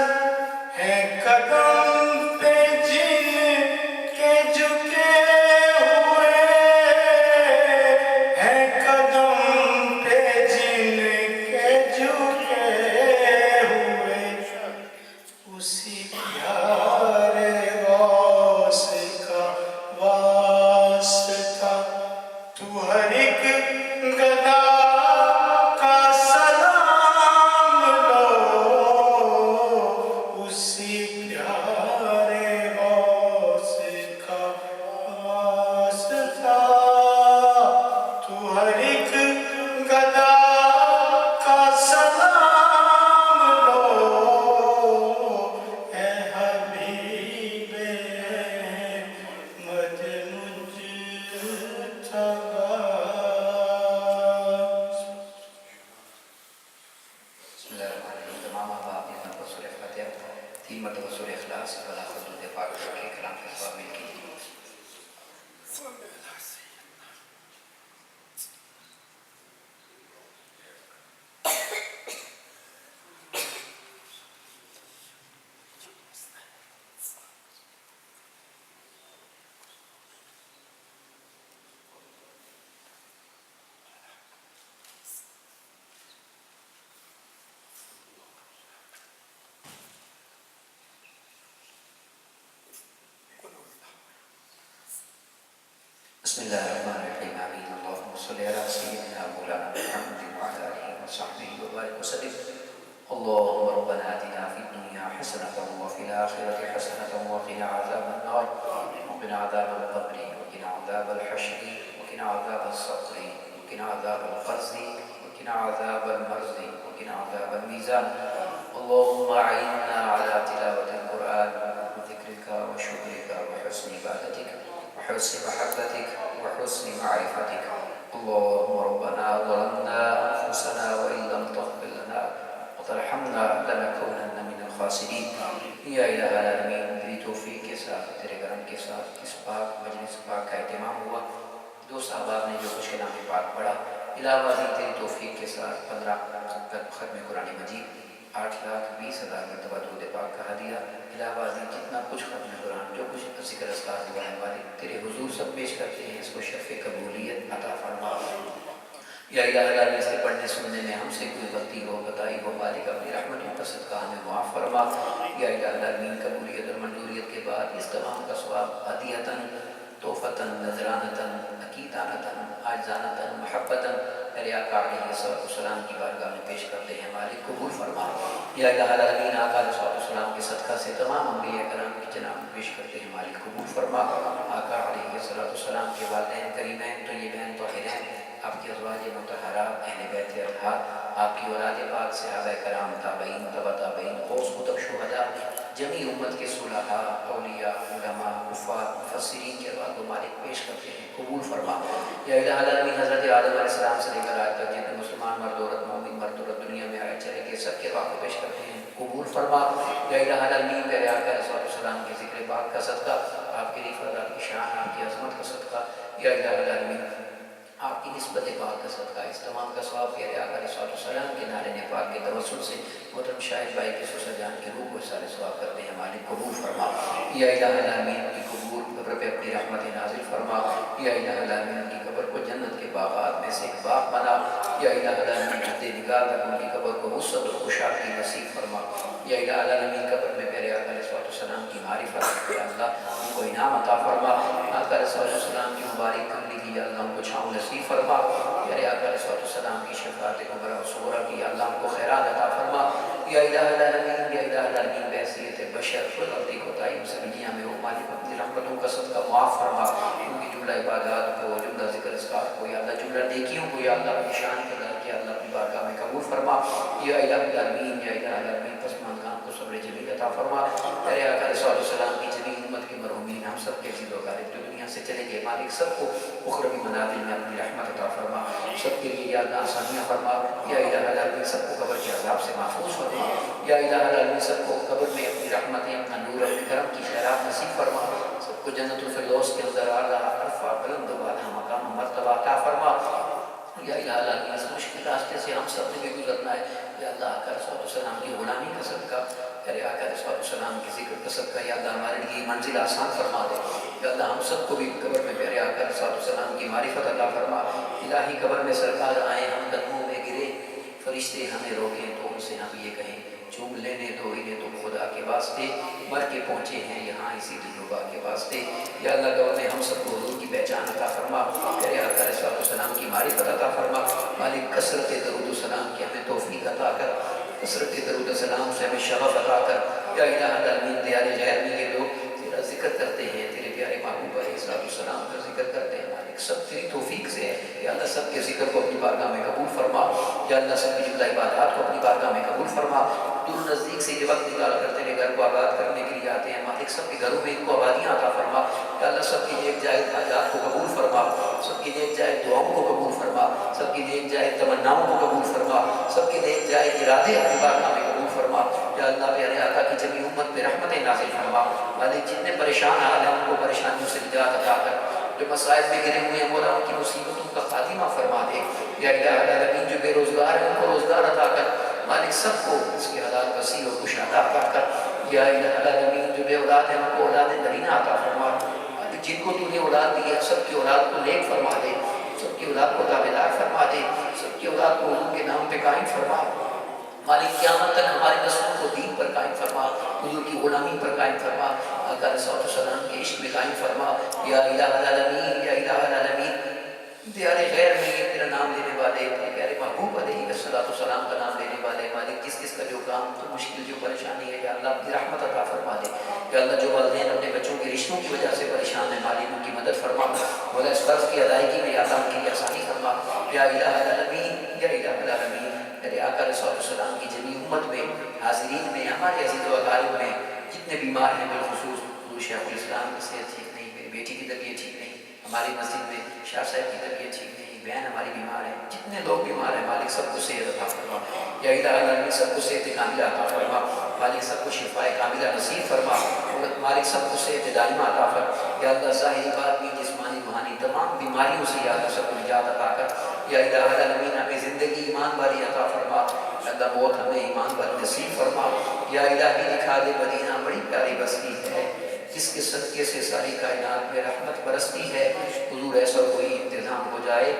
ہے قدم پہ جن کے جھکے ہوئے ہے قدم پہ جن کے جھکے ہوئے اسی پیارے غوث کا واسطہ تو ہر ایک گدا کا سلام لو اسی پیارے غوث کا واسطہ تو ہر ایک گدا کا سلام لو اے حبیب احمد مجتبی بسم اللہ الرحمن الرحیم. تمام احباب نے مرتبہ سورہ فاتحہ 3 مرتبہ سورہ اخلاص ولا حدود پاک کے کلام کے ثواب مل کی. بسم اللہ الرحمن الرحیم. آمین. اللہم صلی علی سیدنا مولانا محمد وعلی آلہ وصحبہ وبارک وسلم. اللہم ربنا آتنا فی الدنیا حسنۃ وفی الآخرۃ حسنۃ وقنا عذاب النار وقنا عذاب القبر وقنا عذاب الحشر وقنا عذاب الصقر وقنا عذاب القرز وقنا عذاب المرض وقنا عذاب الميزان. اللهم أعنا على تلاوة القرآن وذكرك وشكرك وحسن عبادتك وحسن محبتك وحسن معرفتك. اللهم ربنا ظلمنا أنفسنا وإن لم تغفر لنا وترحمنا لنكونن من الخاسرين. یا الہ العالمین، تیری توفیق کے ساتھ، تیرے کرم کے ساتھ اس پاک مجلس پاک کا اہتمام ہوا. دوست احباب نے جو کچھ کلام پاک پڑھا، علاوہ ازیں تیری توفیق کے ساتھ 15 ختم قرآن مجید، 8,20,000 مرتبہ درود پاک کا ہدیہ، علاوہ ازیں جتنا کچھ ختم قرآن، جو کچھ ذکر اذکار دعا ہے والد تیرے حضور سب پیش کرتے ہیں. اس کو شرف قبولیت عطا فرما. یا الہ العالمین، اس کے پڑھنے سننے میں ہم سے کوئی غلطی ہو بتائی ہو مالک اپنی رحمتوں کا صدقہ ہمیں معاف فرما. یا الہ العالمین، قبولیت اور منظوریت کے بعد اس تمام کا ثواب عطیتاً، توفتاً، نذرانتاً، عقیدانتاً، عاجزانتاً، محبتاً میرے آقا علیہ السلام کی بارگاہ میں پیش کرتے ہیں. مالک قبول فرما. یا الہ العالمین، آقا علیہ السلام کے صدقہ سے تمام انبیاء کرام کی جناب میں پیش کرتے ہیں. مالک قبول فرما. آقا علیہ السلام کے والدین کریمین طیبین طاہرین، آپ کی ازواج مطہرات، اہل بیت اطہار، آپ کی اولاد پاک، صحابہ کرام، تابعین، تبع تابعین، غوث قطب، شہداء، جمیع امت کے صلحاء، اولیاء، علماء، حفاظ، مفسرین کے بعد وہ مالک پیش کرتے ہیں. قبول فرما. یا الہ العالمین، حضرت آدم علیہ السلام سے لے کر آج تک جتنے مسلمان مرد عورت مومن مرد عورت دنیا میں آئے چلے گئے سب کے واقع پیش کرتے ہیں. قبول فرما. یا الہ العالمین، میرے آقا علیہ السلام کے ذکر پاک کا صدقہ، آپ کی رفعت، آپ کی شان، آپ کی عظمت کا صدقہ، یا الہ العالمین آپ کی نسبت پاک کا صدقہ، اس تمام کا ثواب پیارے آقا علیہ السلام کے نعرے پاک کے توسل سے محترم شاہد بھائی کے سسر جان کی روح کو سارے ثواب کرتے ہیں. مالک قبول فرما. یا الہ العالمین، کی قبول قبر پہ اپنی رحمت نازل فرما، یا الہ العالمین ان کی قبر کو جنت کے باغات میں سے ایک باغ بنا، یا الہ العالمین حد نگاہ تک ان کی قبر کو وسعت و خوشحالی نصیب فرما، یا الہ العالمین قبر میں پیارے آقا علیہ السلام کی معرفت یا اللہ ان کو انعام عطا فرما، آقا علیہ السلام کی مبارک کملی کی یا اللہ ان کو چھاؤں نصیب فرما، پیارے آقا علیہ السلام کی شفاعت کبریٰ و صغریٰ کی یا اللہ ان کو خیرات عطا فرما، یا الہ العالمین یا الہ العالمین بحیثیت بشر غلطی کوتاہی مسلمیاں میں ہو مالک اپنی رحمتوں کا صدقہ معاف فرما، ان کی جملہ عبادات کو، جملہ ذکر اذکار کو یا اللہ، جملہ نیکیوں کو یا اللہ اپنی شان کے در کے اللہ اپنی بارگاہ میں قبول فرما، یا الہ العالمین یا الہ العالمین پسماندگان کو صبر جمیل عطا فرما، پیارے آقا علیہ السلام کی جمیع امت کے مرحومین ہم سب کے عزیز و غالب جو دنیا سے چلے گئے مالک سب کو اخروی منازل میں اپنی رحمت عطا فرما، سب کے لیے یا اللہ آسانیاں فرما، یا الہ العالمین سب کو قبر کے عذاب سے محفوظ فرما، یا الہ العالمین سب کو قبر میں اپنی رحمتیں اپنا نور اپنے کرم کی خیرات نصیب فرما، سب کو جنت الفردوس کے اندر اعلیٰ عرفہ بلند و بالا مقام و مرتبہ عطا فرما، یا الہ العالمین اس مشکل راستے سے ہم سب نے بھی گزرنا ہے، یا اللہ آقا علیہ السلام کی غلامی کا صدقہ، پیارے آقا علیہ السلام کی ذکر کا صدقہ یا اللہ ہمارے لیے منزل آسان فرما دے، یا اللہ ہم سب کو بھی قبر میں پیارے آقا علیہ السلام کی معرفت عطا فرما، الہی قبر میں سرکار آئیں ہم قدموں میں گرے، فرشتے ہمیں روکیں تو ان سے ہم یہ کہیں چوم لینے دو انہیں تو خدا کے واسطے، مر کے پہنچے ہیں یہاں اسی دلربا کے واسطے، یا اللہ قبر میں ہم سب کو حضور کی پہچان عطا فرما، پیارے آقا علیہ السلام کی معرفت عطا فرما، مالک کثرت درود و سلام کی ہمیں توفیق عطا کر، کثرت درود و سلام سے ہمیں شغف عطا کر، یا الہ العالمین دیار غیر میں یہ لوگ تیرا ذکر کرتے ہیں، تیرے پیارے محبوب علیہ السلام کا ذکر کرتے ہیں، مالک سب تیری توفیق سے ہے، یا اللہ سب کے ذکر کو اپنی بارگاہ میں قبول فرما، یا اللہ سب کی جملہ عبادات کو اپنی بارگاہ میں قبول فرما، دور نزدیک سے یہ وقت نکال کر تیرے گھر کو آباد کرنے کے لیے آتے ہیں، مالک سب کے گھروں میں ان کو آبادیاں عطا فرما، یا اللہ سب کی نیک جائز حاجات کو قبول فرما، سب کی نیک جائز دعاؤں کو قبول فرما، سب کی نیک جائز تمناؤں کو قبول فرما، سب کے نیک جائز ارادے اپنی بارگاہ میں قبول فرما، یا اللہ پیارے آقا کی جمیع امت پہ رحمتیں نازل فرما، مالک جتنے پریشان حال ہیں ان کو پریشانیوں سے نجات عطا کر، جو مسائل میں گرے ہوئے ہیں مولا ان کی مصیبتوں کا خاتمہ فرما دے، یا الہ العالمین جو بے روزگار ہیں ان کو روزگار عطا کر، مالک سب کو اس کے حلال وسیع و کشادہ عطا کر، یا الہ العالمین جو بے اولاد ہیں ان کو اولاد نرینہ عطا فرما، مالک جن کو تو نے اولاد دی ہے سب کی اولاد کو نیک فرما دے، سب کی اولاد کو تابعدار فرما دے، سب کی اولاد کو حضور کے نام پہ قائم فرما، مالک قیامت تک ہماری نسلوں کو دین پر قائم فرما، حضور کی غلامی پر قائم فرما، آقا علیہ السلام کے عشق میں قائم فرما، یا الہ العالمین یا الہ العالمین دیار غیر میں یہ تیرا نام لینے والے پیارے محبوب علیہ السلام کا نام لینے والے مالک جس کس کا جو کام تو مشکل جو پریشانی ہے یا اللہ اپنی رحمت عطا فرما دے، یا اللہ جو والدین اپنے بچوں کے رشتوں کی وجہ سے پریشان ہیں مالک ان کی مدد فرما، مولا اس قرض کی ادائیگی میں یا اللہ ان کے لیے آسانی فرما، یا الہ العالمین یا الہ العالمین میرے آقا علیہ السلام کی جمیع امت میں حاضرین میں ہمارے عزیز و اقارب میں جتنے بیمار ہیں بالخصوص حضور شیخ الاسلام کی صحت ٹھیک نہیں، میری بیٹی کی طبیعت ٹھیک نہیں، ہماری مسجد میں شاہ صاحب کی طبیعت ٹھیک نہیں، بہن ہماری بیمار ہے، جتنے لوگ بیمار ہیں مالک سب کو صحت عطا فرما، یا الہ العالمین سب کو صحت کاملہ عطا فرما، مالک سب کو شفاء کاملہ نصیب فرما، مالک سب کو صحت دائمہ عطا فرما، یا اللہ ظاہری باطنی جسمانی روحانی تمام بیماریوں سے یا اللہ سب کو نجات عطا کر، یا الہ العالمین ہمیں زندگی ایمان والی عطا فرما، یا اللہ موت ہمیں ایمان والی نصیب فرما، یا الہی دکھا دے مدینہ بڑی پیاری بستی ہے جس کے صدقے سے ساری کائنات میں رحمت برستی ہے، حضور ایسا کوئی انتظام ہو جائے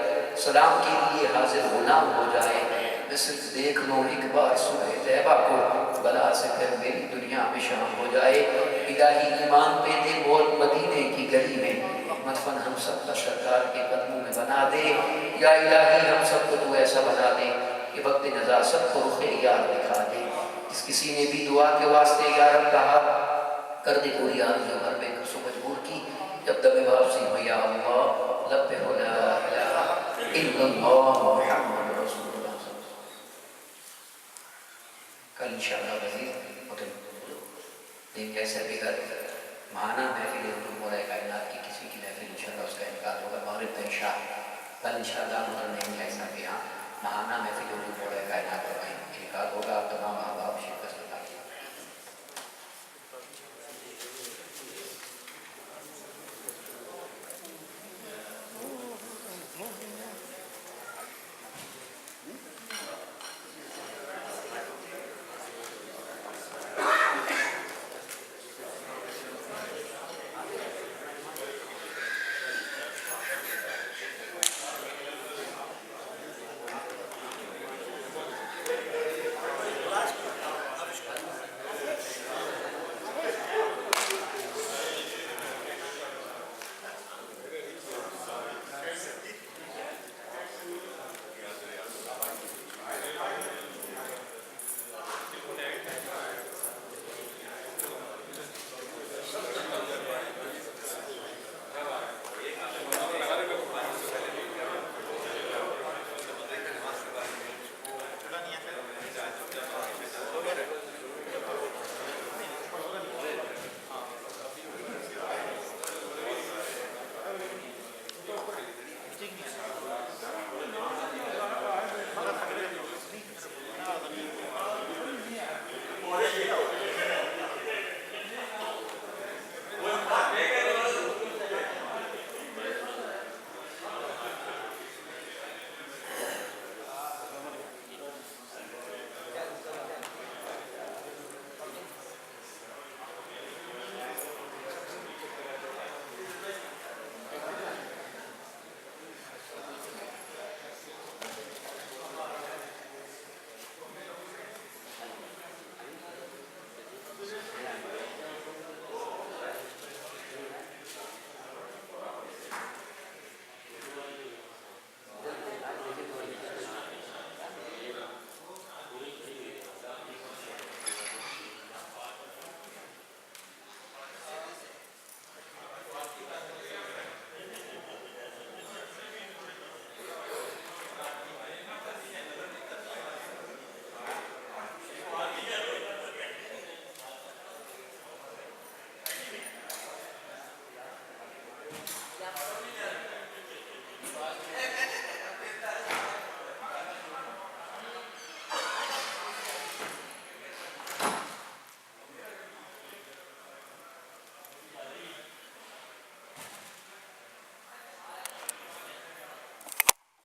سلام کے لیے حاضر غلام ہو جائے، میں صرف دیکھ لوں ایک بار صبح طیبہ کو بلا سے پھر میری دنیا میں شام ہو جائے، الہی ایمان پہ دے موت مدینے کی گلی میں، مدفن ہم سب کا سرکار کے قدموں میں بنا دے، یا الہی ہم سب کو تو ایسا بنا دے کہ وقت نزا سب کو رخ یار دکھا دے، جس کسی نے بھی دعا کے واسطے یا رب کہا کر دے پوری آرزو ہر بے کسو مجبور کی، جب دم واپسی ہو یا اللہ لب پہ ہو لا الہ الا اللہ محمد رسول اللہ صلی اللہ علیہ وسلم۔ کل انشاءاللہ وزیر ہوٹل دین جیسے بھی گھر ماہانہ محفل حضور مولا کائنات کی کسی کی محفل انشاءاللہ اس کا انعقاد ہوگا مغرب کا عشاء، کل انشاءاللہ ہوٹل نہیں جیسا کہ یہاں ماہانہ محفل حضور مولا کائنات کا انعقاد ہوگا، آپ تمام